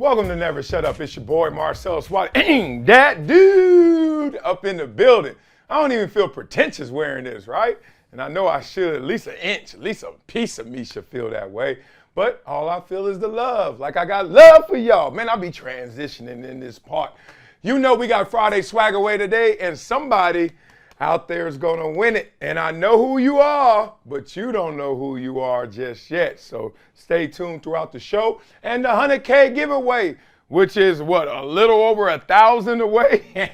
Welcome to Never Shut Up. It's your boy Marcellus, Wiley, Dat Dude up in the building. I don't even feel pretentious wearing this, right? And I know I should, at least an inch, at least a piece of me should feel that way. But all I feel is the love. Like I got love for y'all. Man, I'll be transitioning in this part. You know we got Friday swag away today, and somebody out there is going to win it. And I know who you are, but you don't know who you are just yet. So stay tuned throughout the show. And the 100K giveaway, which is what, a little over 1,000 away?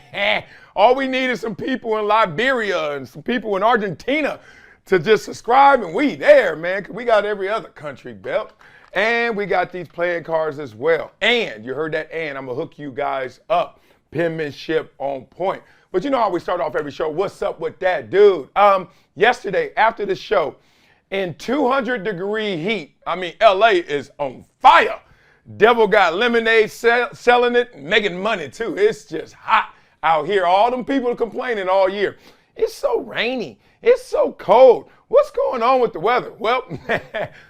All we need is some people in Liberia and some people in Argentina to just subscribe, and we there, man, because we got every other country belt. And we got these playing cards as well. And you heard that, and I'm going to hook you guys up. Penmanship on point. But you know how we start off every show. What's up with that dude? Yesterday, after the show, in 200-degree heat, LA is on fire. Devil got lemonade selling it, making money too. It's just hot out here. All them people complaining all year. It's so rainy. It's so cold. What's going on with the weather? Well,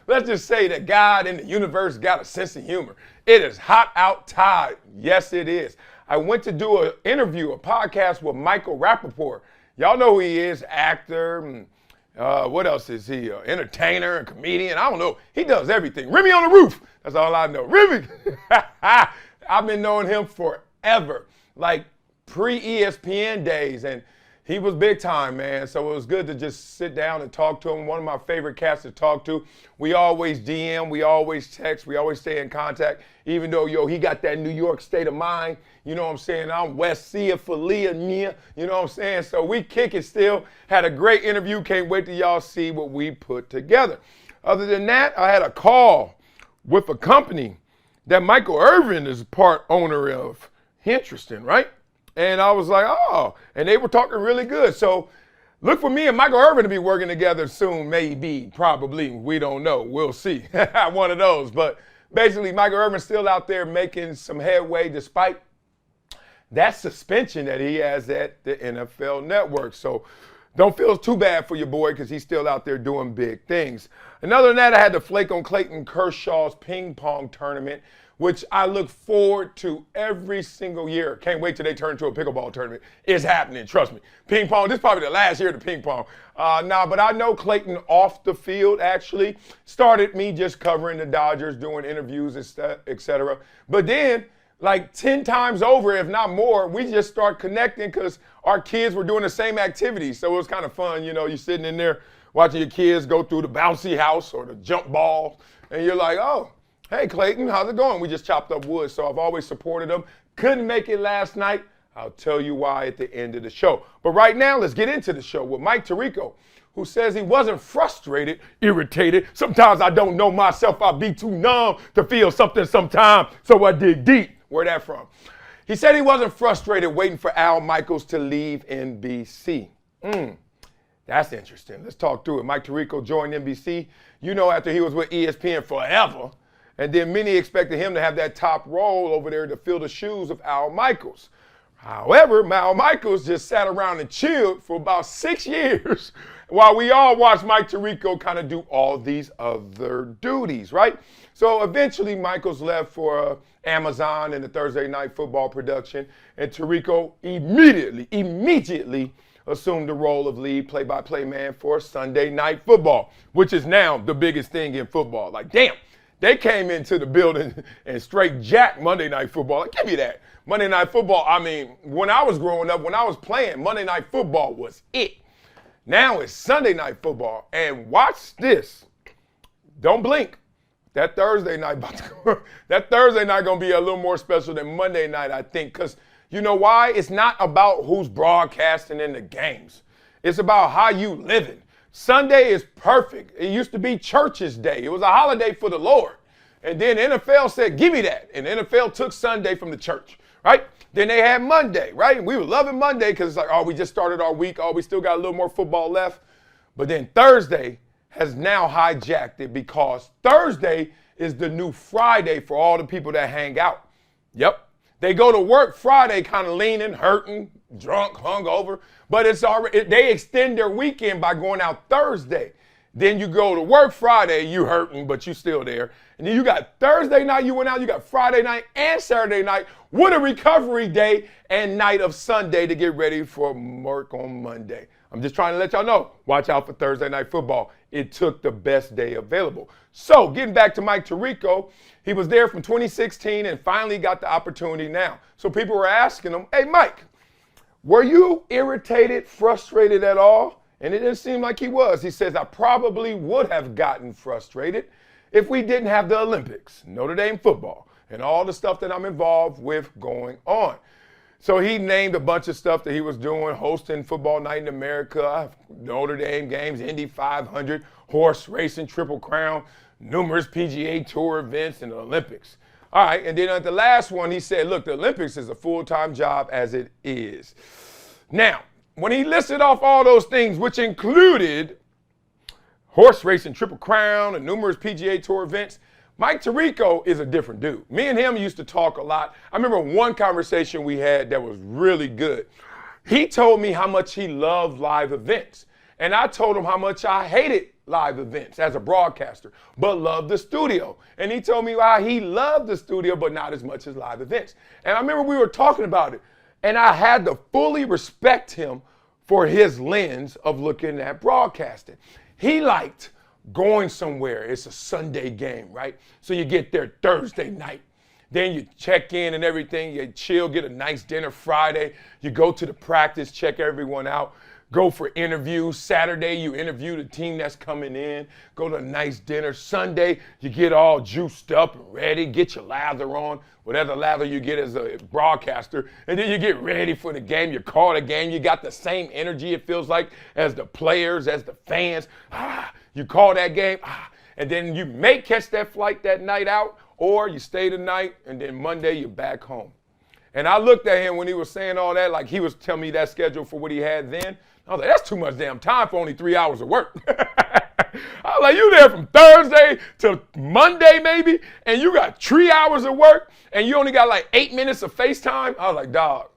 let's just say that God in the universe got a sense of humor. It is hot outside. Yes, it is. I went to do an interview, a podcast with Michael Rappaport. Y'all know who he is, actor. What else is he? Entertainer, a comedian. I don't know. He does everything. Remy on the Roof. That's all I know. Remy. I've been knowing him forever, like pre-ESPN days, and he was big time, man. So it was good to just sit down and talk to him. One of my favorite cats to talk to. We always DM, we always text, we always stay in contact, even though, he got that New York state of mind. You know what I'm saying? I'm West Sia, Falia, Nia. You know what I'm saying? So we kick it still. Had a great interview. Can't wait till y'all see what we put together. Other than that, I had a call with a company that Michael Irvin is part owner of. Interesting, right? And I was like, oh, and they were talking really good. So look for me and Michael Irvin to be working together soon, maybe, probably. We don't know. We'll see. One of those. But basically, Michael Irvin's still out there making some headway despite that suspension that he has at the NFL Network. So don't feel too bad for your boy because he's still out there doing big things. And other than that, I had to flake on Clayton Kershaw's ping pong tournament, which I look forward to every single year. Can't wait till they turn into a pickleball tournament. It's happening, trust me. Ping pong, this is probably the last year of the ping pong. But I know Clayton off the field actually started me just covering the Dodgers, doing interviews, et cetera. But then, like 10 times over, if not more, we just start connecting because our kids were doing the same activities. So it was kind of fun, you're sitting in there watching your kids go through the bouncy house or the jump ball, and you're like, oh, hey, Clayton, how's it going? We just chopped up wood, so I've always supported them. Couldn't make it last night. I'll tell you why at the end of the show. But right now, let's get into the show with Mike Tirico, who says he wasn't frustrated, irritated. Sometimes I don't know myself. I'll be too numb to feel something sometime, so I dig deep. Where that from? He said he wasn't frustrated waiting for Al Michaels to leave NBC. That's interesting. Let's talk through it. Mike Tirico joined NBC, after he was with ESPN forever. And then many expected him to have that top role over there to fill the shoes of Al Michaels. However, Al Michaels just sat around and chilled for about 6 years while we all watched Mike Tirico kind of do all these other duties, right? So eventually Michaels left for Amazon and the Thursday Night Football production, and Tirico immediately assumed the role of lead play-by-play man for Sunday Night Football, which is now the biggest thing in football. Like, damn. They came into the building and straight jacked Monday Night Football. Like, give me that. Monday Night Football, when I was growing up, when I was playing, Monday Night Football was it. Now it's Sunday Night Football. And watch this. Don't blink. That Thursday night going to be a little more special than Monday night, I think. Because you know why? It's not about who's broadcasting in the games. It's about how you living. Sunday is perfect. It used to be Church's Day. It was a holiday for the Lord. And then NFL said, give me that. And the NFL took Sunday from the church, right? Then they had Monday, right? We were loving Monday because it's like, oh, we just started our week. Oh, we still got a little more football left. But then Thursday has now hijacked it because Thursday is the new Friday for all the people that hang out. Yep. They go to work Friday kind of leaning, hurting, drunk, hungover. But it's already, they extend their weekend by going out Thursday. Then you go to work Friday, you hurting, but you still there. And then you got Thursday night, you went out, you got Friday night and Saturday night with a recovery day and night of Sunday to get ready for work on Monday. I'm just trying to let y'all know, watch out for Thursday night football. It took the best day available. So getting back to Mike Tirico, he was there from 2016 and finally got the opportunity now. So people were asking him, hey, Mike, were you irritated, frustrated at all? And it didn't seem like he was. He says, I probably would have gotten frustrated if we didn't have the Olympics, Notre Dame football, and all the stuff that I'm involved with going on. So he named a bunch of stuff that he was doing, hosting Football Night in America, Notre Dame games, Indy 500, horse racing, Triple Crown, numerous PGA Tour events, and the Olympics. All right, and then at the last one, he said, look, the Olympics is a full-time job as it is. Now, when he listed off all those things, which included horse racing, Triple Crown, and numerous PGA Tour events, Mike Tirico is a different dude. Me and him used to talk a lot. I remember one conversation we had that was really good. He told me how much he loved live events. And I told him how much I hated live events as a broadcaster, but loved the studio. And he told me how he loved the studio, but not as much as live events. And I remember we were talking about it. And I had to fully respect him for his lens of looking at broadcasting. He liked going somewhere. It's a Sunday game, right? So you get there Thursday night. Then you check in and everything. You chill, get a nice dinner Friday. You go to the practice, check everyone out. Go for interviews. Saturday, you interview the team that's coming in. Go to a nice dinner. Sunday, you get all juiced up and ready. Get your lather on, whatever lather you get as a broadcaster. And then you get ready for the game. You call the game. You got the same energy, it feels like, as the players, as the fans. You call that game. And then you may catch that flight that night out, or you stay the night, and then Monday you're back home. And I looked at him when he was saying all that, like he was telling me that schedule for what he had then. I was like, that's too much damn time for only 3 hours of work. I was like, you there from Thursday to Monday maybe, and you got 3 hours of work, and you only got like 8 minutes of FaceTime? I was like, dog,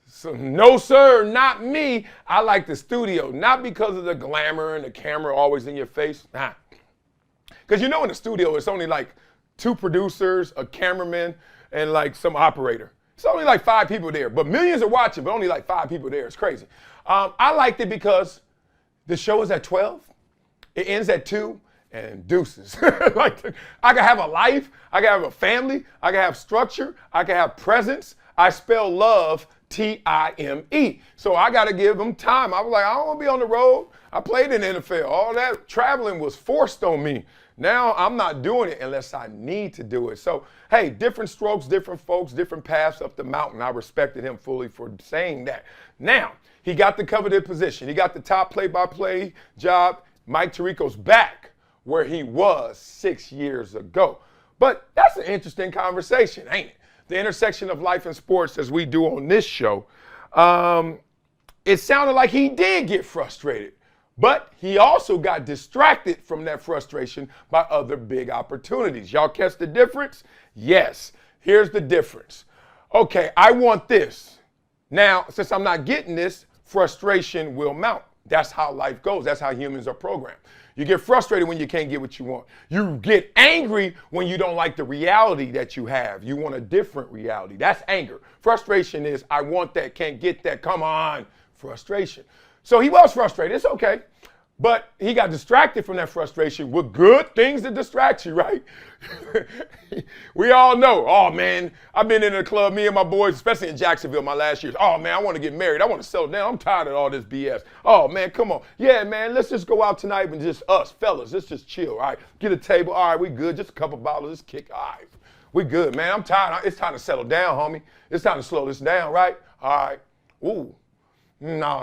so no sir, not me. I like the studio, not because of the glamour and the camera always in your face. Nah. Because you know in the studio, it's only like 2 producers, a cameraman, and like some operator. It's only like 5 people there, but millions are watching, but only like 5 people there. It's crazy. I liked it because the show is at 12, it ends at 2, and deuces. Like, I can have a life, I can have a family, I can have structure, I can have presence. I spell love T-I-M-E. So I got to give them time. I was like, I don't want to be on the road. I played in the NFL. All that traveling was forced on me. Now I'm not doing it unless I need to do it. So, hey, different strokes, different folks, different paths up the mountain. I respected him fully for saying that. Now, he got the coveted position. He got the top play-by-play job. Mike Tirico's back where he was 6 years ago. But that's an interesting conversation, ain't it? The intersection of life and sports, as we do on this show. It sounded like he did get frustrated. But he also got distracted from that frustration by other big opportunities. Y'all catch the difference? Yes. Here's the difference. Okay, I want this. Now, since I'm not getting this, frustration will mount. That's how life goes. That's how humans are programmed. You get frustrated when you can't get what you want. You get angry when you don't like the reality that you have. You want a different reality. That's anger. Frustration is, I want that, can't get that. Come on. Frustration. So he was frustrated. It's okay. But he got distracted from that frustration with good things to distract you, right? We all know, oh, man, I've been in the club, me and my boys, especially in Jacksonville my last years. Oh, man, I want to get married. I want to settle down. I'm tired of all this BS. Oh, man, come on. Yeah, man, let's just go out tonight and just us, fellas. Let's just chill, all right? Get a table. All right, we good. Just a couple bottles. Just kick. All right, we good, man. I'm tired. It's time to settle down, homie. It's time to slow this down, right? All right. Ooh. No.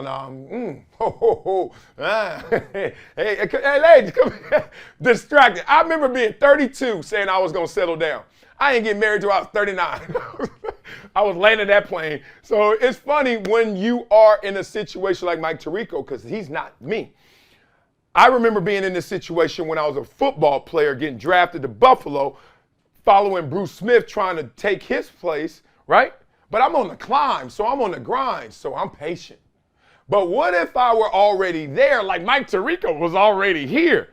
Hey, ladies, come here. Distracted. I remember being 32 saying I was going to settle down. I ain't getting married till I was 39. I was landing that plane. So it's funny when you are in a situation like Mike Tirico, because he's not me. I remember being in this situation when I was a football player getting drafted to Buffalo, following Bruce Smith trying to take his place, right? But I'm on the climb, so I'm on the grind, so I'm patient. But what if I were already there, like Mike Tirico was already here?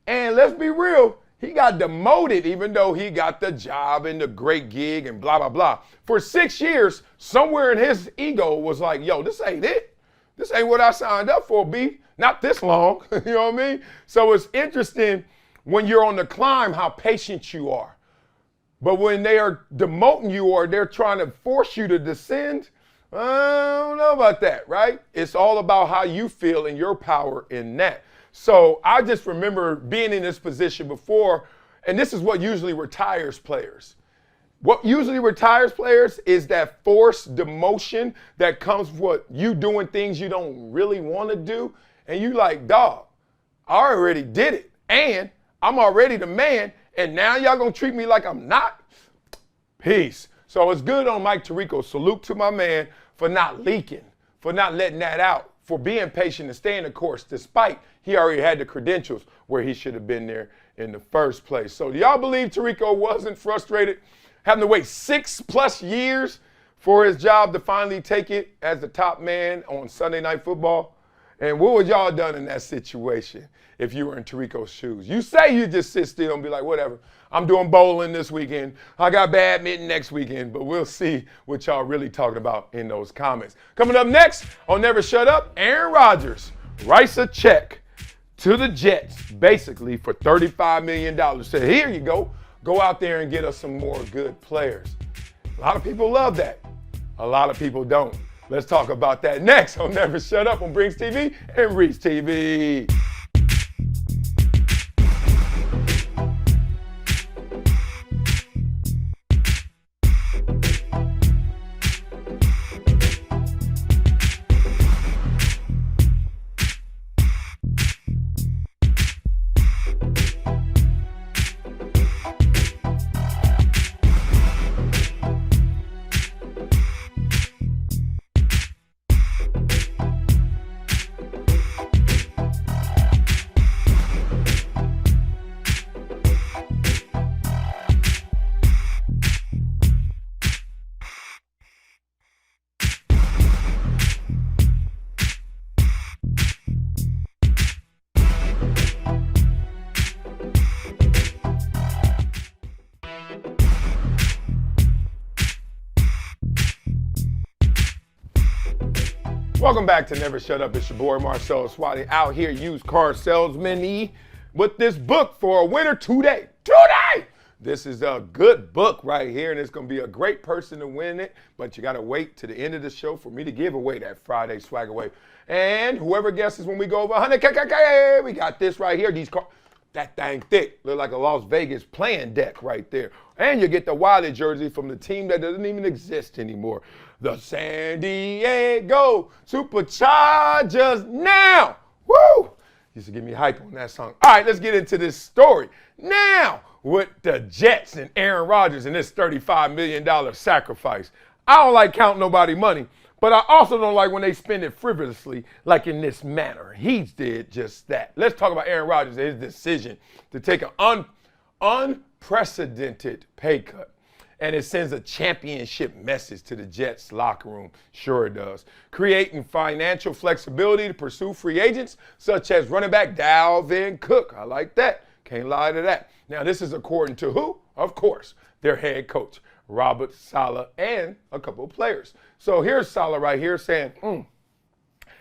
And let's be real, he got demoted even though he got the job and the great gig and blah, blah, blah. For 6 years, somewhere in his ego was like, yo, this ain't it. This ain't what I signed up for, B. Not this long, you know what I mean? So it's interesting when you're on the climb how patient you are. But when they are demoting you or they're trying to force you to descend, I don't know about that, right? It's all about how you feel and your power in that. So I just remember being in this position before, and this is what usually retires players. What usually retires players is that forced demotion that comes with you doing things you don't really want to do. And you like, dog, I already did it. And I'm already the man. And now y'all gonna treat me like I'm not? Peace. So it's good on Mike Tirico. Salute to my man for not leaking, for not letting that out, for being patient and staying the course, despite he already had the credentials where he should have been there in the first place. So do y'all believe Tirico wasn't frustrated having to wait 6+ years for his job to finally take it as the top man on Sunday Night Football? And what would y'all done in that situation if you were in Tirico's shoes? You say you just sit still and be like, whatever, I'm doing bowling this weekend. I got badminton next weekend, but we'll see what y'all really talking about in those comments. Coming up next on Never Shut Up, Aaron Rodgers writes a check to the Jets, basically for $35 million. Said, here you go. Go out there and get us some more good players. A lot of people love that. A lot of people don't. Let's talk about that next on Never Shut Up on Brinks TV and Reach TV. Welcome back to Never Shut Up. It's your boy Marcellus Wiley out here, used car salesman with this book for a winner today. This is a good book right here, and it's going to be a great person to win it, but you got to wait to the end of the show for me to give away that Friday swag away. And whoever guesses when we go over 100K, we got this right here. These cars, that thing thick, look like a Las Vegas playing deck right there. And you get the Wiley jersey from the team that doesn't even exist anymore. The San Diego Superchargers now. Woo! Used to get me hype on that song. All right, let's get into this story. Now, with the Jets and Aaron Rodgers and this $35 million sacrifice. I don't like counting nobody money, but I also don't like when they spend it frivolously like in this manner. He did just that. Let's talk about Aaron Rodgers and his decision to take an unprecedented pay cut. And it sends a championship message to the Jets locker room. Sure it does. Creating financial flexibility to pursue free agents, such as running back Dalvin Cook. I like that. Can't lie to that. Now, this is according to who? Of course, their head coach, Robert Saleh, and a couple of players. So here's Saleh right here saying,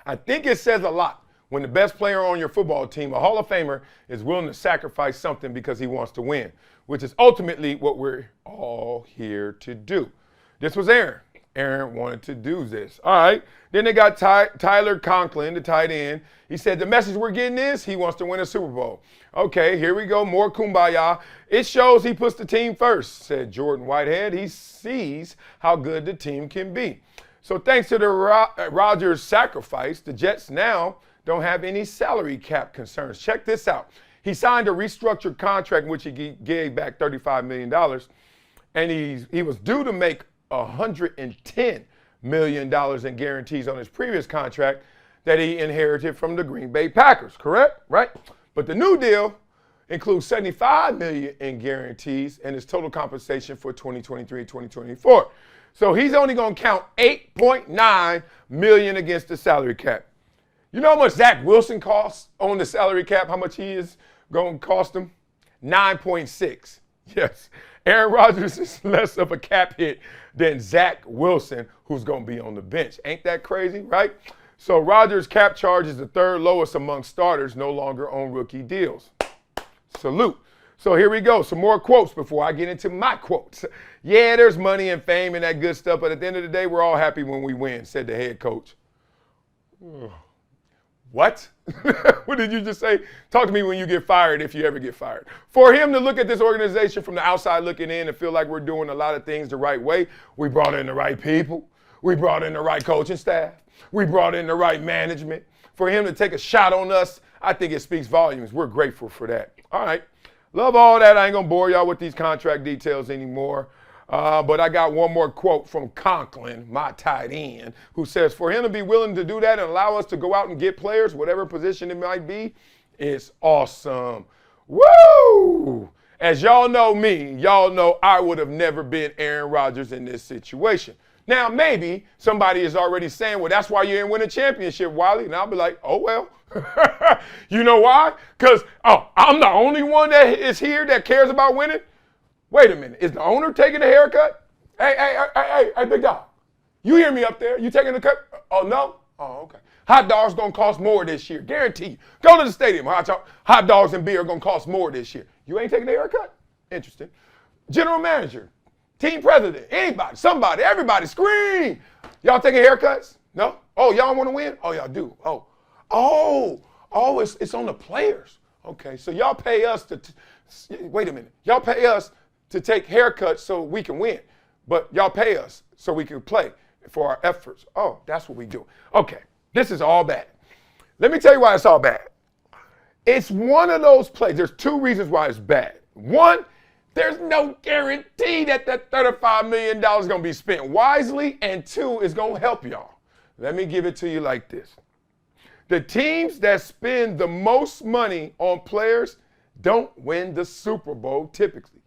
I think it says a lot when the best player on your football team, a Hall of Famer, is willing to sacrifice something because he wants to win, which is ultimately what we're all here to do. This was Aaron. Aaron wanted to do this. All right. Then they got Tyler Conklin, the tight end. He said the message we're getting is he wants to win a Super Bowl. Okay, here we go. More kumbaya. It shows he puts the team first, said Jordan Whitehead. He sees how good the team can be. So thanks to the Rodgers sacrifice, the Jets now don't have any salary cap concerns. Check this out. He signed a restructured contract in which he gave back $35 million, and he was due to make $110 million in guarantees on his previous contract that he inherited from the Green Bay Packers, correct? Right? But the new deal includes $75 million in guarantees and his total compensation for 2023 and 2024. So he's only going to count $8.9 million against the salary cap. You know how much Zach Wilson costs on the salary cap, how much he is going to cost him 9.6. Yes, Aaron Rodgers is less of a cap hit than Zach Wilson, who's going to be on the bench. Ain't that crazy, right? So Rodgers' cap charge is the third lowest among starters, no longer on rookie deals. Salute. So here we go. Some more quotes before I get into my quotes. Yeah, there's money and fame and that good stuff, but at the end of the day, we're all happy when we win, said the head coach. What? What did you just say? Talk to me when you get fired, if you ever get fired. For him to look at this organization from the outside looking in and feel like we're doing a lot of things the right way, we brought in the right people. We brought in the right coaching staff. We brought in the right management. For him to take a shot on us, I think it speaks volumes. We're grateful for that. All right. Love all that. I ain't going to bore y'all with these contract details anymore. But I got one more quote from Conklin, my tight end, who says, for him to be willing to do that and allow us to go out and get players, whatever position it might be, is awesome. Woo! As y'all know me, y'all know I would have never been Aaron Rodgers in this situation. Now, maybe somebody is already saying, well, that's why you didn't win a championship, Wiley. And I'll be like, oh, well. You know why? Because, I'm the only one that is here that cares about winning? Wait a minute. Is the owner taking a haircut? Hey, big dog. You hear me up there? You taking the cut? Oh, no? Oh, okay. Hot dogs going to cost more this year. Guarantee you. Go to the stadium. Hot dogs and beer are going to cost more this year. You ain't taking a haircut? Interesting. General manager, team president, anybody, somebody, everybody, scream. Y'all taking haircuts? No? Oh, y'all want to win? Oh, y'all do. It's on the players. Okay, so y'all pay us wait a minute. Y'all pay us to take haircuts so we can win, but y'all pay us so we can play for our efforts. Oh, that's what we do. Okay, this is all bad. Let me tell you why it's all bad. It's one of those plays. There's two reasons why it's bad. One, there's no guarantee that $35 million is going to be spent wisely, and two, it's going to help y'all. Let me give it to you like this. The teams that spend the most money on players don't win the Super Bowl typically.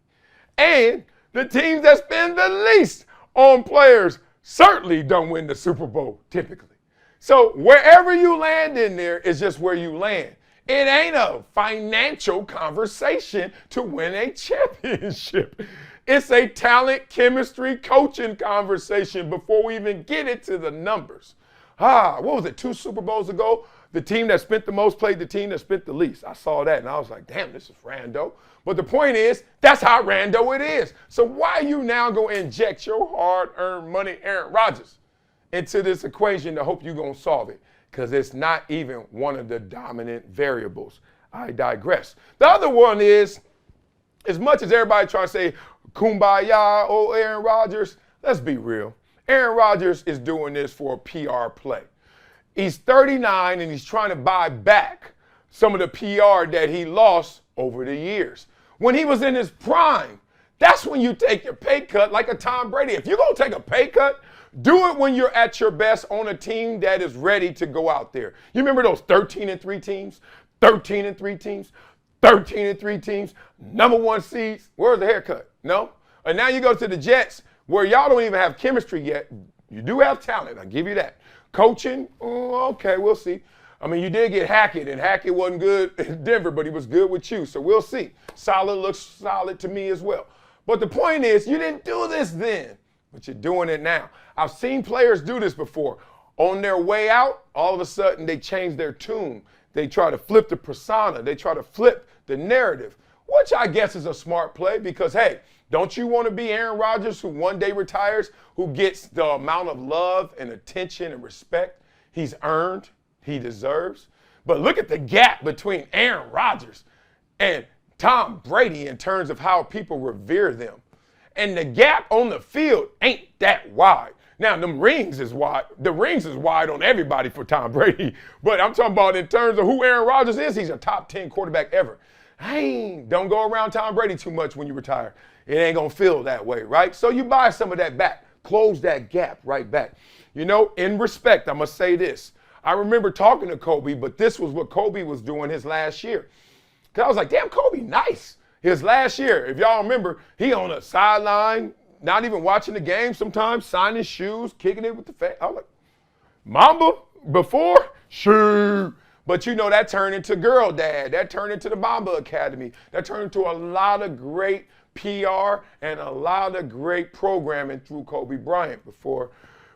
And the teams that spend the least on players certainly don't win the Super Bowl typically. So wherever you land in there is just where you land. It ain't a financial conversation to win a championship. It's a talent, chemistry, coaching conversation before we even get into the numbers. What was it, 2 Super Bowls ago? The team that spent the most played the team that spent the least. I saw that and I was like, damn, this is rando. But the point is, that's how rando it is. So why are you now going to inject your hard-earned money, Aaron Rodgers, into this equation to hope you're going to solve it? Because it's not even one of the dominant variables. I digress. The other one is, as much as everybody tries to say, kumbaya, oh, Aaron Rodgers, let's be real. Aaron Rodgers is doing this for a PR play. He's 39 and he's trying to buy back some of the PR that he lost over the years. When he was in his prime, that's when you take your pay cut like a Tom Brady. If you're going to take a pay cut, do it when you're at your best on a team that is ready to go out there. You remember those 13-3 teams, 13-3 teams, 13-3 teams, number 1 seeds? Where's the haircut? No? And now you go to the Jets where y'all don't even have chemistry yet. You do have talent, I'll give you that. Coaching, okay, we'll see. I mean, you did get Hackett, and Hackett wasn't good in Denver, but he was good with you, so we'll see. Solid looks solid to me as well. But the point is, you didn't do this then, but you're doing it now. I've seen players do this before. On their way out, all of a sudden they change their tune. They try to flip the persona. They try to flip the narrative, which I guess is a smart play because, hey, don't you want to be Aaron Rodgers who one day retires, who gets the amount of love and attention and respect he's earned, he deserves? But look at the gap between Aaron Rodgers and Tom Brady in terms of how people revere them. And the gap on the field ain't that wide. Now, the rings is wide on everybody for Tom Brady. But I'm talking about in terms of who Aaron Rodgers is, he's a top 10 quarterback ever. Don't go around Tom Brady too much when you retire. It ain't going to feel that way, right? So you buy some of that back. Close that gap right back. You know, in respect, I must say this. I remember talking to Kobe, but this was what Kobe was doing his last year. Because I was like, damn, Kobe, nice. His last year, if y'all remember, he on a sideline, not even watching the game sometimes, signing shoes, kicking it with the fans. I was like, Mamba before? Sure. But you know, that turned into Girl Dad. That turned into the Mamba Academy. That turned into a lot of great PR and a lot of great programming through Kobe Bryant before,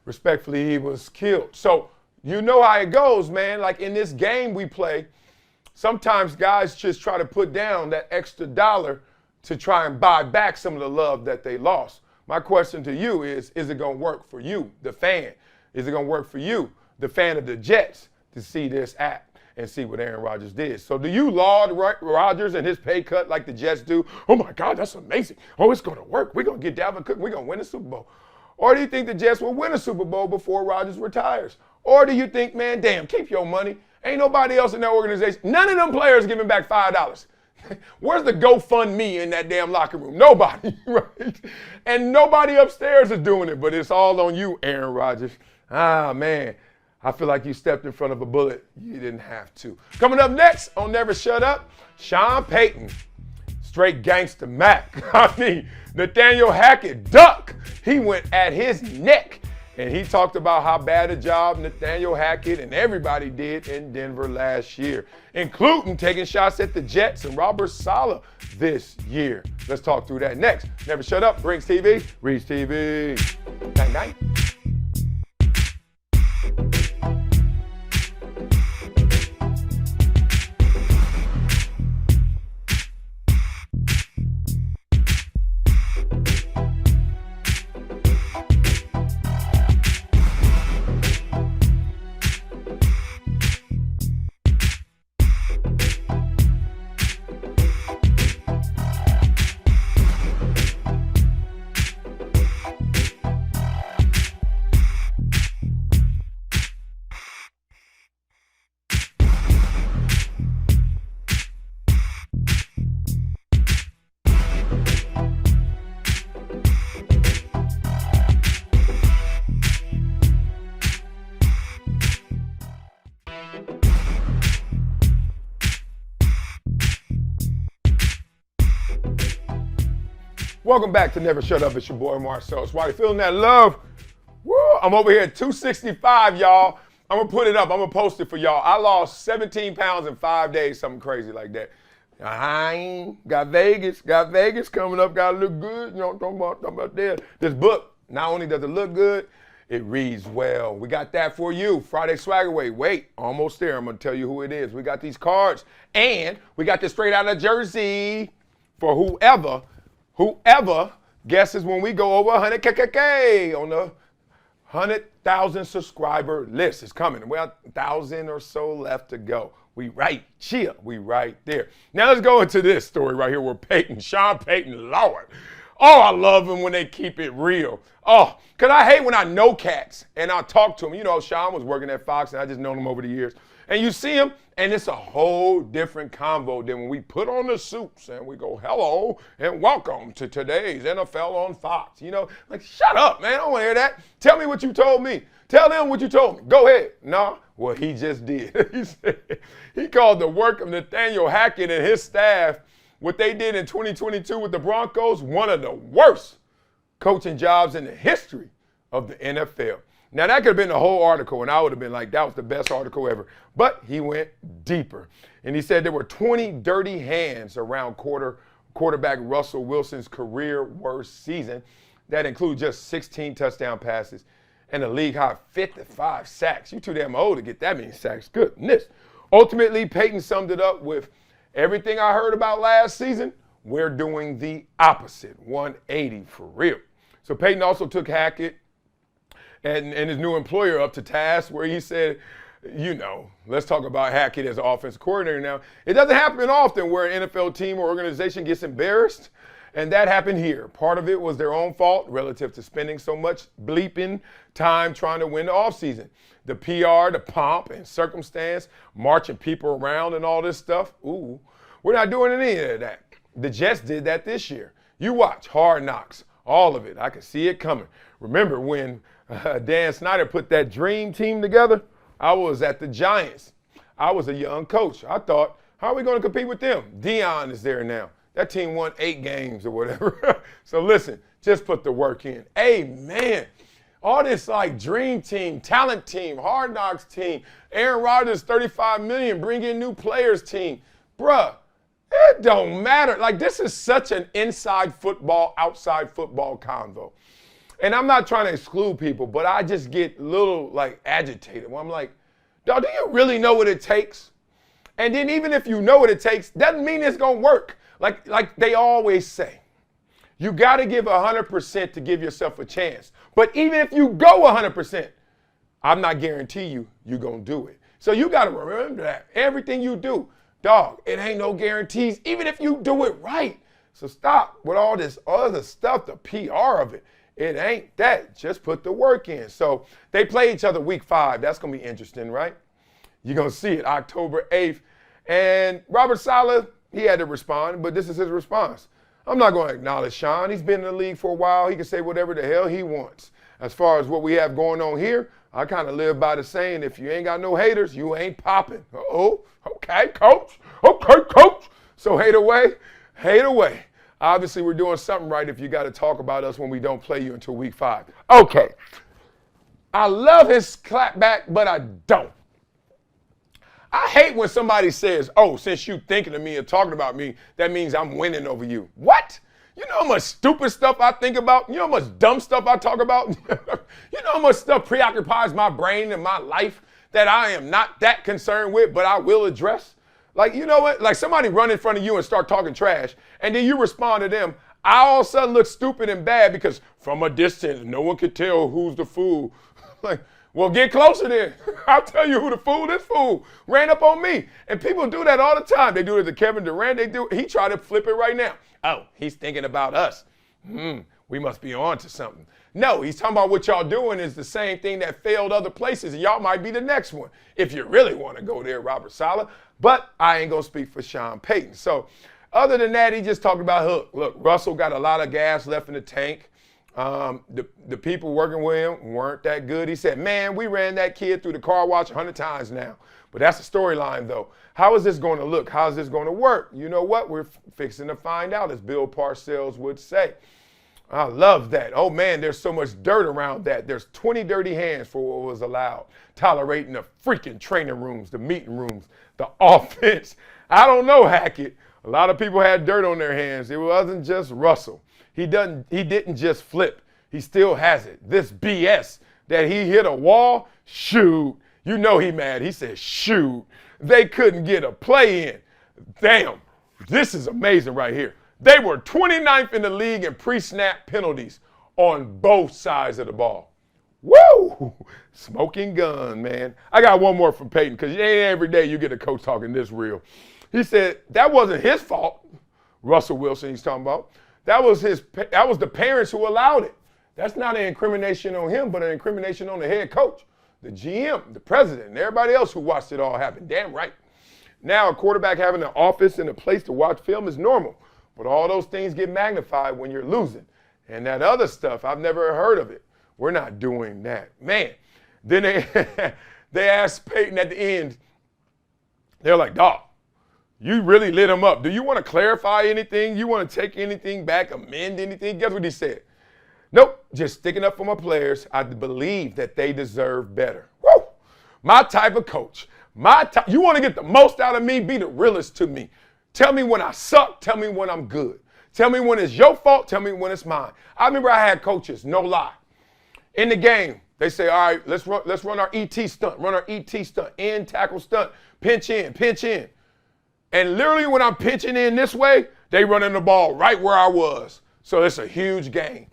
respectfully, he was killed. So you know how it goes, man. Like in this game we play, sometimes guys just try to put down that extra dollar to try and buy back some of the love that they lost. My question to you is it going to work for you, the fan? Is it going to work for you, the fan of the Jets, to see this act and see what Aaron Rodgers did? So do you laud Rodgers and his pay cut like the Jets do? Oh, my God, that's amazing. Oh, it's going to work. We're going to get Dalvin Cook. We're going to win the Super Bowl. Or do you think the Jets will win a Super Bowl before Rodgers retires? Or do you think, man, damn, keep your money. Ain't nobody else in that organization. None of them players giving back $5. Where's the GoFundMe in that damn locker room? Nobody, right? And nobody upstairs is doing it, but it's all on you, Aaron Rodgers. Ah, man, I feel like you stepped in front of a bullet. You didn't have to. Coming up next on Never Shut Up, Sean Payton, straight gangster Mac. I mean, Nathaniel Hackett, duck. He went at his neck. And he talked about how bad a job Nathaniel Hackett and everybody did in Denver last year, including taking shots at the Jets and Robert Saleh this year. Let's talk through that next. Never Shut Up, Brinks TV, Reach TV. Night, night. Welcome back to Never Shut Up. It's your boy Marcellus. Wiley, feeling that love? Woo! I'm over here at 265, y'all. I'm going to put it up. I'm going to post it for y'all. I lost 17 pounds in 5 days, something crazy like that. Got Vegas coming up. Got to look good. You know what I'm talking about there. This book, not only does it look good, it reads well. We got that for you. Friday Swagger Way. Wait, almost there. I'm going to tell you who it is. We got these cards, and we got this straight out of Jersey for whoever guesses when we go over 100 KKK on the 100,000 subscriber list. It's coming. We have 1,000 or so left to go. We right there. Now let's go into this story right here where Sean Payton, Lord. Oh, I love him when they keep it real. Oh, because I hate when I know cats and I talk to him. You know, Sean was working at Fox and I just known him over the years. And you see him, and it's a whole different convo than when we put on the suits and we go, hello and welcome to today's NFL on Fox. You know, like, shut up, man. I don't want to hear that. Tell me what you told me. Tell them what you told me. Go ahead. No, well, he just did. He called the work of Nathaniel Hackett and his staff, what they did in 2022 with the Broncos, one of the worst coaching jobs in the history of the NFL. Now, that could have been the whole article, and I would have been like, that was the best article ever. But he went deeper. And he said there were 20 dirty hands around quarterback Russell Wilson's career worst season. That includes just 16 touchdown passes and a league-high 55 sacks. You're too damn old to get that many sacks. Goodness. Ultimately, Payton summed it up with everything I heard about last season, we're doing the opposite, 180 for real. So Payton also took Hackett and his new employer up to task where he said, you know, let's talk about Hackett as an offensive coordinator now. It doesn't happen often where an NFL team or organization gets embarrassed, and that happened here. Part of it was their own fault relative to spending so much bleeping time trying to win the offseason. The PR, the pomp and circumstance, marching people around and all this stuff. Ooh, we're not doing any of that. The Jets did that this year. You watch Hard Knocks, all of it. I can see it coming. Remember when Dan Snyder put that dream team together? I was at the Giants. I was a young coach. I thought, how are we going to compete with them? Dion is there now. That team won 8 games or whatever. So listen, just put the work in. Amen. all this like dream team, talent team, hard knocks team, Aaron Rodgers 35 million, bring in new players team. Bruh, it don't matter. Like, this is such an inside football, outside football convo. And I'm not trying to exclude people, but I just get a little like agitated when I'm like, dog, do you really know what it takes? And then even if you know what it takes, doesn't mean it's gonna work. Like they always say, you gotta give 100% to give yourself a chance. But even if you go 100%, I'm not guaranteeing you're gonna do it. So you gotta remember that. Everything you do, dog, it ain't no guarantees, even if you do it right. So stop with all this other stuff, the PR of it. It ain't that. Just put the work in. So they play each other week 5. That's gonna be interesting, right? You're gonna see it October 8th. And Robert Saleh, he had to respond, but this is his response. I'm not going to acknowledge Sean. He's been in the league for a while. He can say whatever the hell he wants. As far as what we have going on here, I kind of live by the saying, if you ain't got no haters, you ain't popping. Uh-oh, okay, coach. Okay, coach. So hate away, hate away. Obviously, we're doing something right if you got to talk about us when we don't play you until week 5. Okay. I love his clapback, but I don't. I hate when somebody says, oh, since you thinking of me and talking about me, that means I'm winning over you. What? You know how much stupid stuff I think about? You know how much dumb stuff I talk about? You know how much stuff preoccupies my brain and my life that I am not that concerned with, but I will address? Like, you know what? Like somebody run in front of you and start talking trash, and then you respond to them. I all of a sudden look stupid and bad because from a distance, no one could tell who's the fool. Like, well, get closer then. I'll tell you who the fool. This fool ran up on me. And people do that all the time. They do it to Kevin Durant. He tried to flip it right now. Oh, he's thinking about us. We must be on to something. No, he's talking about what y'all doing is the same thing that failed other places, and y'all might be the next one if you really want to go there, Robert Saleh. But I ain't going to speak for Sean Payton. So other than that, he just talked about, look, Russell got a lot of gas left in the tank. The people working with him weren't that good. He said, man, we ran that kid through the car wash 100 times now. But that's the storyline, though. How is this going to look? How is this going to work? You know what? We're fixing to find out, as Bill Parcells would say. I love that. Oh, man, there's so much dirt around that. There's 20 dirty hands for what was allowed, tolerating the freaking training rooms, the meeting rooms, the offense. I don't know, Hackett. A lot of people had dirt on their hands. It wasn't just Russell. He didn't just flip. He still has it. This BS that he hit a wall, shoot. You know he mad. He said, shoot. They couldn't get a play in. Damn, this is amazing right here. They were 29th in the league in pre-snap penalties on both sides of the ball. Woo! Smoking gun, man. I got one more from Payton because it ain't every day you get a coach talking this real. He said that wasn't his fault. Russell Wilson he's talking about. That was the parents who allowed it. That's not an incrimination on him, but an incrimination on the head coach, the GM, the president, and everybody else who watched it all happen. Damn right. Now a quarterback having an office and a place to watch film is normal, but all those things get magnified when you're losing. And that other stuff, I've never heard of it. We're not doing that. Man, then they asked Payton at the end, they're like, dog, you really lit him up. Do you want to clarify anything? You want to take anything back, amend anything? Guess what he said? Nope, just sticking up for my players. I believe that they deserve better. Woo! My type of coach. You want to get the most out of me? Be the realest to me. Tell me when I suck. Tell me when I'm good. Tell me when it's your fault. Tell me when it's mine. I remember I had coaches, no lie. In the game, they say, all right, let's run our ET stunt. Run our ET stunt. In, tackle, stunt. Pinch in, pinch in. And literally when I'm pitching in this way, they running the ball right where I was. So it's a huge game.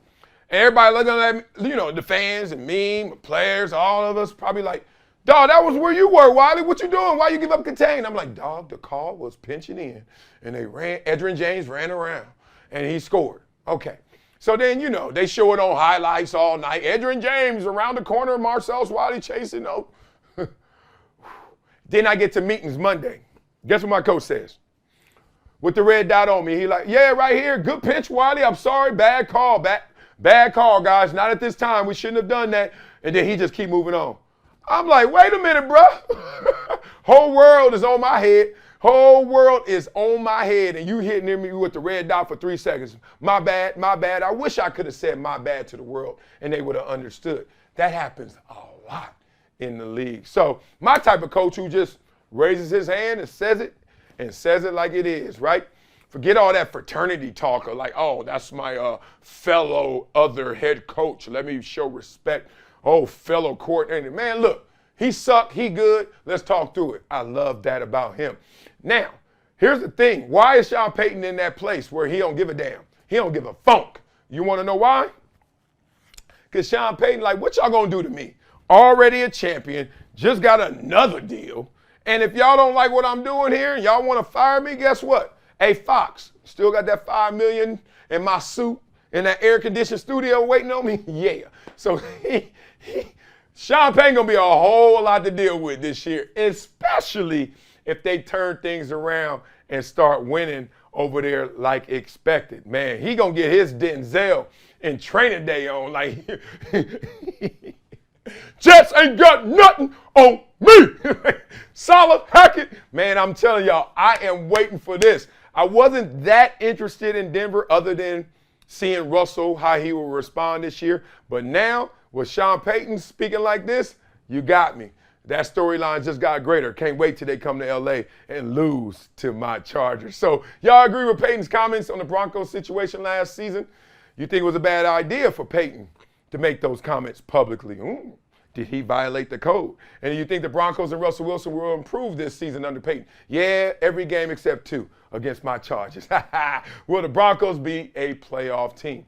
And everybody looking at me, you know, the fans and me, my players, all of us probably like, dog, that was where you were, Wiley. What you doing? Why you give up contain? I'm like, dog, the call was pinching in. And Edgerrin James ran around and he scored. Okay. So then, you know, they show it on highlights all night. Edgerrin James around the corner, Marcellus, Wiley chasing. Oh. Then I get to meetings Monday. Guess what my coach says? With the red dot on me, he like, yeah, right here, good pitch, Wiley. I'm sorry, bad call, bad call, guys. Not at this time. We shouldn't have done that. And then he just keep moving on. I'm like, wait a minute, bro. Whole world is on my head. Whole world is on my head, and you hitting me with the red dot for 3 seconds. My bad, my bad. I wish I could have said my bad to the world, and they would have understood. That happens a lot in the league. So my type of coach who just raises his hand and says it like it is, right? Forget all that fraternity talk of like, oh, that's my fellow other head coach. Let me show respect. Oh, fellow coordinator. Man, look, he sucked, he good. Let's talk through it. I love that about him. Now, here's the thing. Why is Sean Payton in that place where he don't give a damn? He don't give a funk. You want to know why? Because Sean Payton, like, what y'all going to do to me? Already a champion, just got another deal. And if y'all don't like what I'm doing here and y'all want to fire me, guess what? Hey, Fox, still got that $5 million in my suit in that air-conditioned studio waiting on me? Yeah. So Sean Payton going to be a whole lot to deal with this year, especially if they turn things around and start winning over there like expected. Man, he going to get his Denzel in training day on. Like, Jets ain't got nothing on me. Solid Hackett. Man, I'm telling y'all, I am waiting for this. I wasn't that interested in Denver other than seeing Russell, how he will respond this year. But now, with Sean Payton speaking like this, you got me. That storyline just got greater. Can't wait till they come to L.A. and lose to my Chargers. So, y'all agree with Payton's comments on the Broncos situation last season? You think it was a bad idea for Payton to make those comments publicly? Did he violate the code? And you think the Broncos and Russell Wilson will improve this season under Payton? Yeah, every game except 2 against my Chargers. Will the Broncos be a playoff team?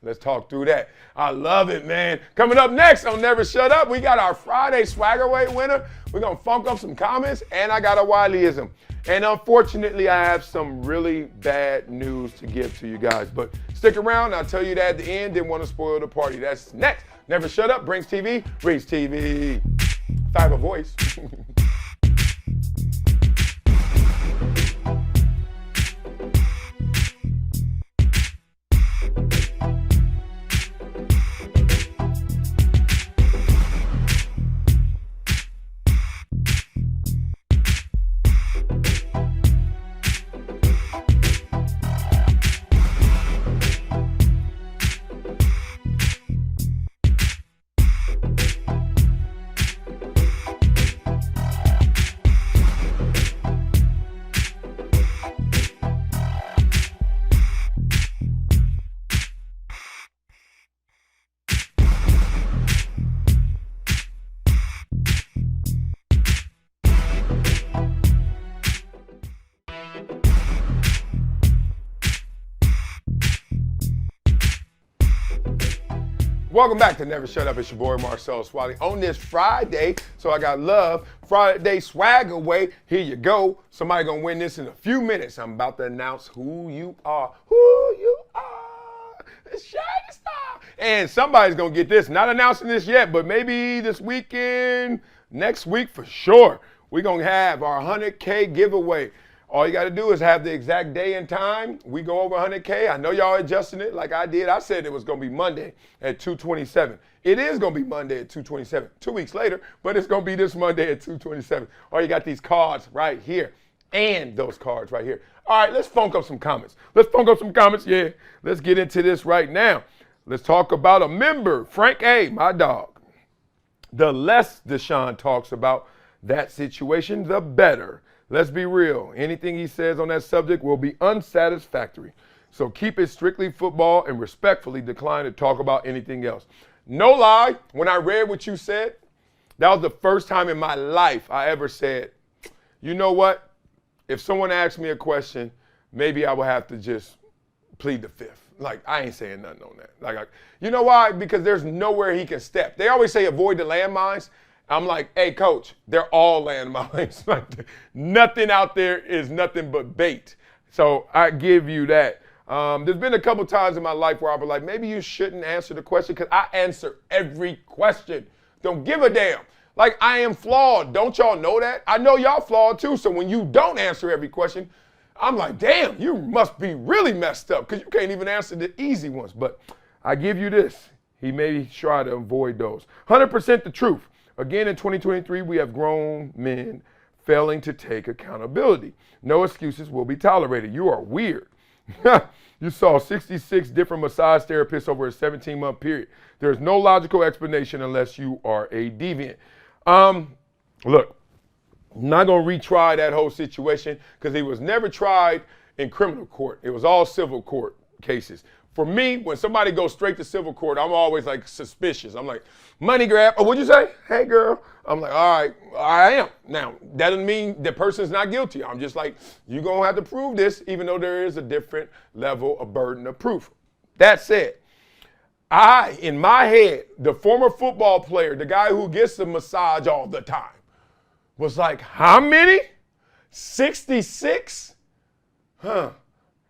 Let's talk through that. I love it, man. Coming up next on Never Shut Up, we got our Friday Swaggerweight winner. We're going to funk up some comments, and I got a Wileyism. And unfortunately, I have some really bad news to give to you guys. But stick around. I'll tell you that at the end. Didn't want to spoil the party. That's next. Never Shut Up brings TV, reads TV. If I have a voice. Welcome back to Never Shut Up. It's your boy Marcellus Wiley on this Friday. So I got love. Friday swagger away. Here you go. Somebody gonna win this in a few minutes. I'm about to announce who you are. Who you are. The Shiny Star. And somebody's gonna get this. Not announcing this yet, but maybe this weekend, next week for sure. We're gonna have our 100K giveaway. All you got to do is have the exact day and time. We go over 100K. I know y'all adjusting it like I did. I said it was going to be Monday at 2:27. It is going to be Monday at 2:27. 2 weeks later, but it's going to be this Monday at 2:27. All you got these cards right here and those cards right here. All right, let's funk up some comments. Yeah, let's get into this right now. Let's talk about a member, Frank A., my dog. The less Deshaun talks about that situation, the better. Let's be real. Anything he says on that subject will be unsatisfactory. So keep it strictly football and respectfully decline to talk about anything else. No lie, when I read what you said, that was the first time in my life I ever said, you know what? If someone asks me a question, maybe I will have to just plead the fifth. Like, I ain't saying nothing on that. You know why? Because there's nowhere he can step. They always say avoid the landmines. I'm like, hey, coach, they're all landmines. Like, nothing out there is nothing but bait. So I give you that. There's been a couple times in my life where I'll be like, maybe you shouldn't answer the question because I answer every question. Don't give a damn. Like, I am flawed. Don't y'all know that? I know y'all flawed too. So when you don't answer every question, I'm like, damn, you must be really messed up because you can't even answer the easy ones. But I give you this. He may try to avoid those. 100% the truth. Again, in 2023, we have grown men failing to take accountability. No excuses will be tolerated. You are weird. You saw 66 different massage therapists over a 17-month period. There's no logical explanation unless you are a deviant. Look, I'm not going to retry that whole situation because he was never tried in criminal court. It was all civil court cases. For me, when somebody goes straight to civil court, I'm always like suspicious. I'm like, money grab. Oh, what'd you say? Hey, girl. I'm like, all right, I am. Now, that doesn't mean the person's not guilty. I'm just like, you're going to have to prove this, even though there is a different level of burden of proof. That said, in my head, the former football player, the guy who gets the massage all the time, was like, how many? 66? Huh.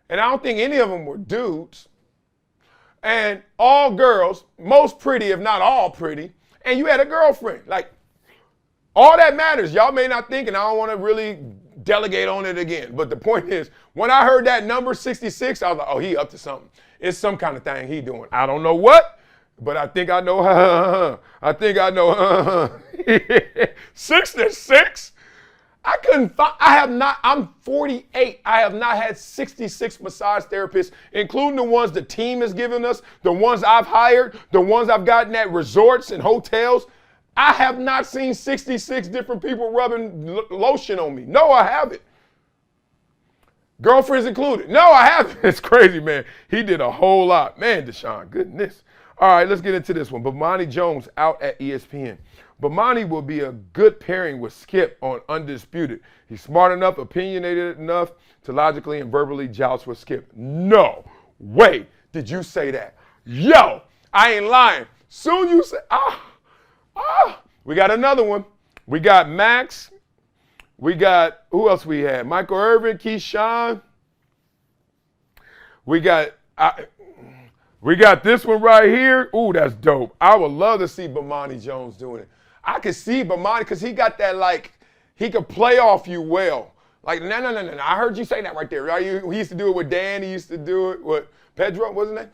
And I don't think any of them were dudes. And all girls, most pretty, if not all pretty, and you had a girlfriend. Like, all that matters. Y'all may not think, and I don't want to really delegate on it again. But the point is, when I heard that number 66, I was like, oh, he up to something. It's some kind of thing he doing. I don't know what, but I think I know. I think I know. 66? I couldn't find, I'm 48. I have not had 66 massage therapists, including the ones the team has given us, the ones I've hired, the ones I've gotten at resorts and hotels. I have not seen 66 different people rubbing lotion on me. No, I haven't. Girlfriends included. No, I haven't. It's crazy, man. He did a whole lot. Man, Deshaun, goodness. All right, let's get into this one. Bomani Jones out at ESPN. Bomani will be a good pairing with Skip on Undisputed. He's smart enough, opinionated enough to logically and verbally joust with Skip. No way did you say that. Yo, I ain't lying. Soon you say, we got another one. We got Max. We got, who else we had? Michael Irvin, Keyshawn. We got this one right here. Ooh, that's dope. I would love to see Bomani Jones doing it. I could see Bomani because he got that, like, he could play off you well. Like, no. I heard you say that right there. Right? He used to do it with Dan. He used to do it with Pedro, wasn't it?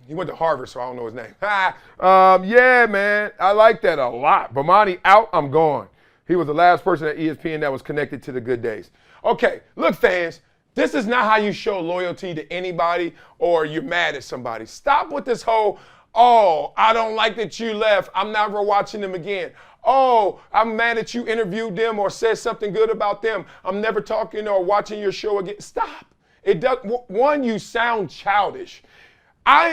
He went to Harvard, so I don't know his name. Yeah, man. I like that a lot. Bomani out, I'm gone. He was the last person at ESPN that was connected to the good days. Okay, look, fans. This is not how you show loyalty to anybody or you're mad at somebody. Stop with this whole, oh, I don't like that you left. I'm never watching them again. Oh, I'm mad that you interviewed them or said something good about them. I'm never talking or watching your show again. Stop. It does. One, you sound childish.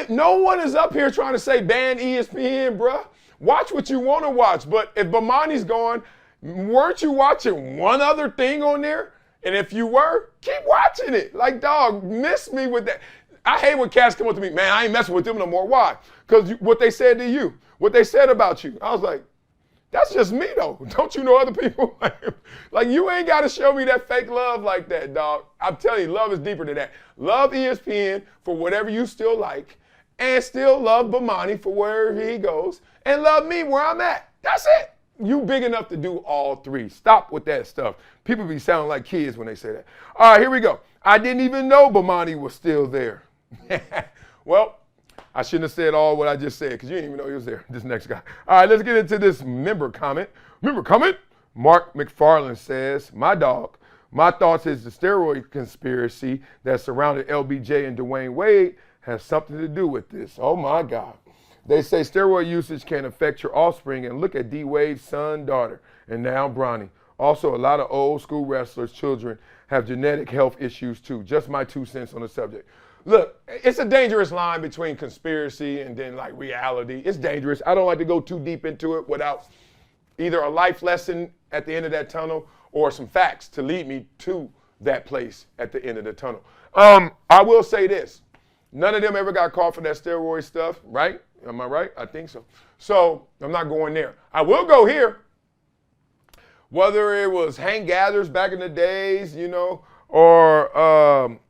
No one is up here trying to say ban ESPN, bruh. Watch what you want to watch. But if Bomani's gone, weren't you watching one other thing on there? And if you were, keep watching it. Like, dog, miss me with that. I hate when cats come up to me, man, I ain't messing with them no more. Why? Because what they said to you, what they said about you. I was like, that's just me, though. Don't you know other people? Like, you ain't got to show me that fake love like that, dog. I'm telling you, love is deeper than that. Love ESPN for whatever you still like, and still love Bomani for wherever he goes, and love me where I'm at. That's it. You big enough to do all three. Stop with that stuff. People be sounding like kids when they say that. All right, here we go. I didn't even know Bomani was still there. Well, I shouldn't have said all what I just said because you didn't even know he was there. This next guy. All right, let's get into this member comment. Member comment? Mark McFarland says, my dog, my thoughts is the steroid conspiracy that surrounded LBJ and Dwayne Wade has something to do with this. Oh, my God. They say steroid usage can affect your offspring, and look at D. Wade's son, daughter, and now Bronny. Also, a lot of old school wrestlers' children have genetic health issues too. Just my 2 cents on the subject. Look, it's a dangerous line between conspiracy and then like reality. It's dangerous. I don't like to go too deep into it without either a life lesson at the end of that tunnel or some facts to lead me to that place at the end of the tunnel. I will say this. None of them ever got caught for that steroid stuff, right? Am I right? I think so. So I'm not going there. I will go here. Whether it was Hank Gathers back in the days, you know, or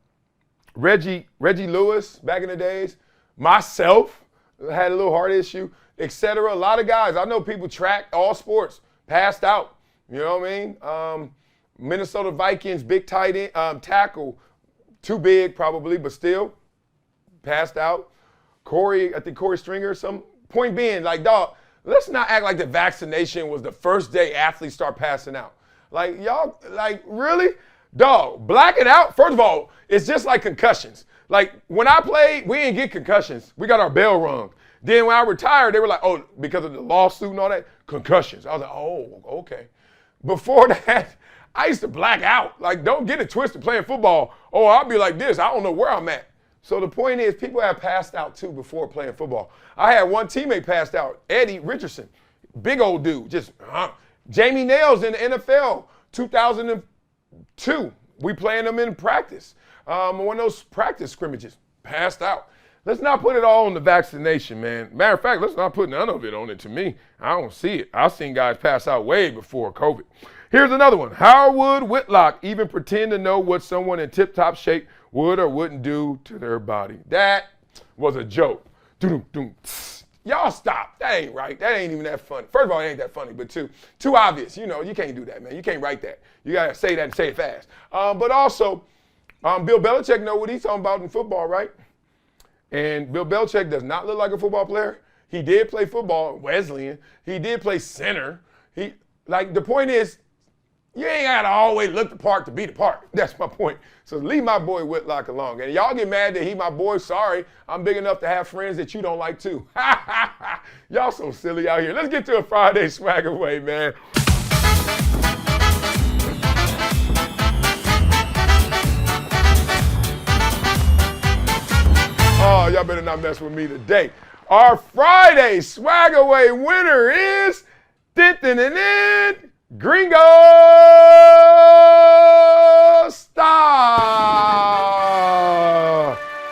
Reggie Lewis back in the days, myself had a little heart issue, etc. A lot of guys, I know people tracked all sports, passed out. You know what I mean? Minnesota Vikings, big tight end, tackle, too big probably, but still passed out. I think Corey Stringer or something. Point being, like, dog, let's not act like the vaccination was the first day athletes start passing out. Like, y'all, like, really? Dog, black it out. First of all, it's just like concussions. Like when I played, we didn't get concussions. We got our bell rung. Then when I retired, they were like, oh, because of the lawsuit and all that, concussions. I was like, oh, okay. Before that, I used to black out. Like, don't get it twisted playing football. Oh, I'll be like this. I don't know where I'm at. So the point is, people have passed out too before playing football. I had one teammate passed out, Eddie Richardson, big old dude, just Jamie Nails in the NFL, 2002. We playing them in practice. One of those practice scrimmages, passed out. Let's not put it all on the vaccination, man. Matter of fact, let's not put none of it on it to me. I don't see it. I've seen guys pass out way before COVID. Here's another one. How would Whitlock even pretend to know what someone in tip-top shape would or wouldn't do to their body? That was a joke. Y'all stop. That ain't right. That ain't even that funny. First of all, it ain't that funny, but too obvious. You know, you can't do that, man. You can't write that. You got to say that and say it fast. But also, Bill Belichick know what he's talking about in football, right? And Bill Belichick does not look like a football player. He did play football, Wesleyan. He did play center. The point is, you ain't got to always look the part to be the part. That's my point. So leave my boy Whitlock alone. And y'all get mad that he my boy. Sorry, I'm big enough to have friends that you don't like too. Y'all so silly out here. Let's get to a Friday swag away, man. Oh, y'all better not mess with me today. Our Friday swag away winner is Gringo Star.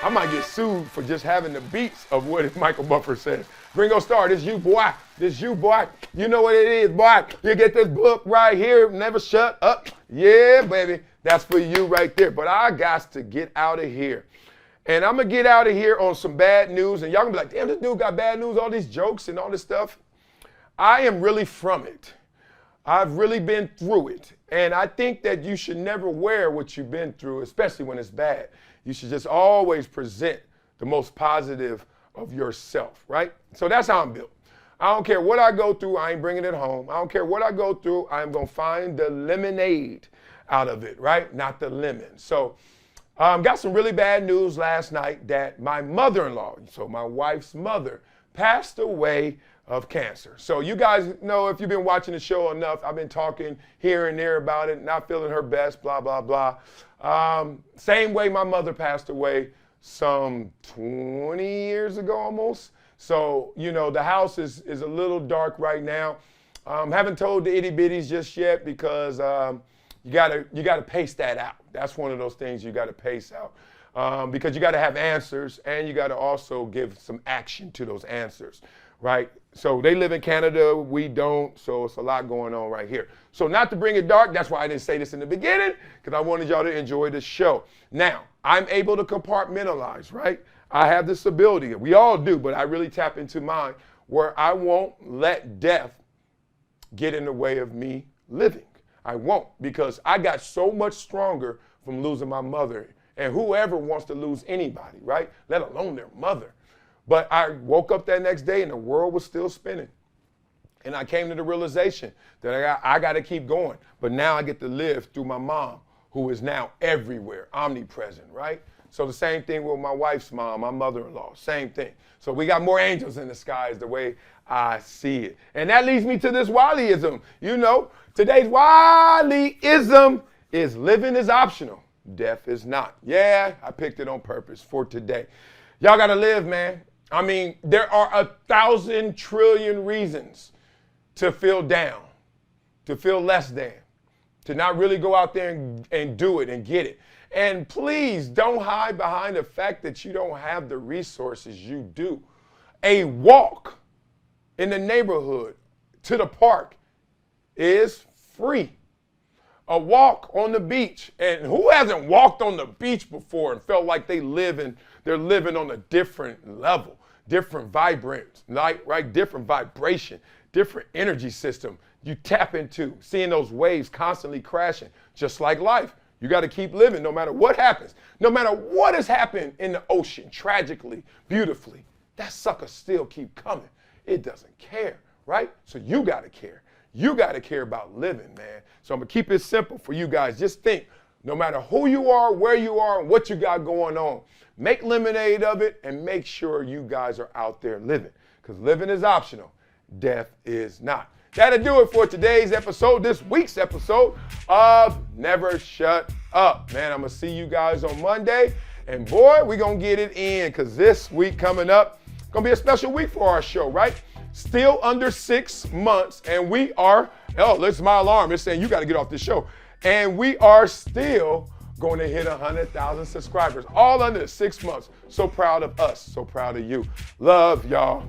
I might get sued for just having the beats of what Michael Buffer says. Gringo Star, this you, boy. This you, boy. You know what it is, boy. You get this book right here, never shut up. Yeah, baby. That's for you right there. But I got to get out of here. And I'm going to get out of here on some bad news. And y'all going to be like, damn, this dude got bad news, all these jokes and all this stuff. I am really from it. I've really been through it. And I think that you should never wear what you've been through, especially when it's bad. You should just always present the most positive of yourself, right? So that's how I'm built. I don't care what I go through, I ain't bringing it home. I don't care what I go through, I'm going to find the lemonade out of it, right? Not the lemon. So got some really bad news last night that my mother-in-law, so my wife's mother, passed away of cancer. So you guys know, if you've been watching the show enough, I've been talking here and there about it, not feeling her best, blah, blah, blah. Same way my mother passed away some 20 years ago almost. So, you know, the house is a little dark right now. Haven't told the itty bitties just yet because you gotta pace that out. That's one of those things you gotta pace out. Because you gotta have answers and you gotta also give some action to those answers, right? So they live in Canada, we don't, so it's a lot going on right here. So not to bring it dark, that's why I didn't say this in the beginning, because I wanted y'all to enjoy the show. Now, I'm able to compartmentalize, right? I have this ability, we all do, but I really tap into mine, where I won't let death get in the way of me living. I won't, because I got so much stronger from losing my mother, and whoever wants to lose anybody, right? Let alone their mother. But I woke up that next day and the world was still spinning. And I came to the realization that I got to keep going. But now I get to live through my mom, who is now everywhere, omnipresent, right? So the same thing with my wife's mom, my mother-in-law, same thing. So we got more angels in the sky is the way I see it. And that leads me to this Wileyism. You know, today's Wileyism is living is optional, death is not. Yeah, I picked it on purpose for today. Y'all got to live, man. I mean, there are 1,000 trillion reasons to feel down, to feel less than, to not really go out there and do it and get it. And please don't hide behind the fact that you don't have the resources you do. A walk in the neighborhood to the park is free. A walk on the beach, and who hasn't walked on the beach before and felt like they're living on a different level, different vibrance, right? Different vibration, different energy system you tap into, seeing those waves constantly crashing, just like life. You got to keep living no matter what happens, no matter what has happened in the ocean, tragically, beautifully, that sucker still keep coming. It doesn't care, right? So you got to care. You got to care about living, man. So I'm going to keep it simple for you guys. Just think, No matter who you are, where you are, and what you got going on, make lemonade of it and make sure you guys are out there living. Because living is optional. Death is not. That'll do it for today's episode, this week's episode of Never Shut Up. Man, I'm going to see you guys on Monday. And boy, we're going to get it in because this week coming up, going to be a special week for our show, right? Still under 6 months, and we are, listen, my alarm is saying you got to get off this show. And we are still going to hit 100,000 subscribers, all under 6 months. So proud of us, so proud of you. Love y'all.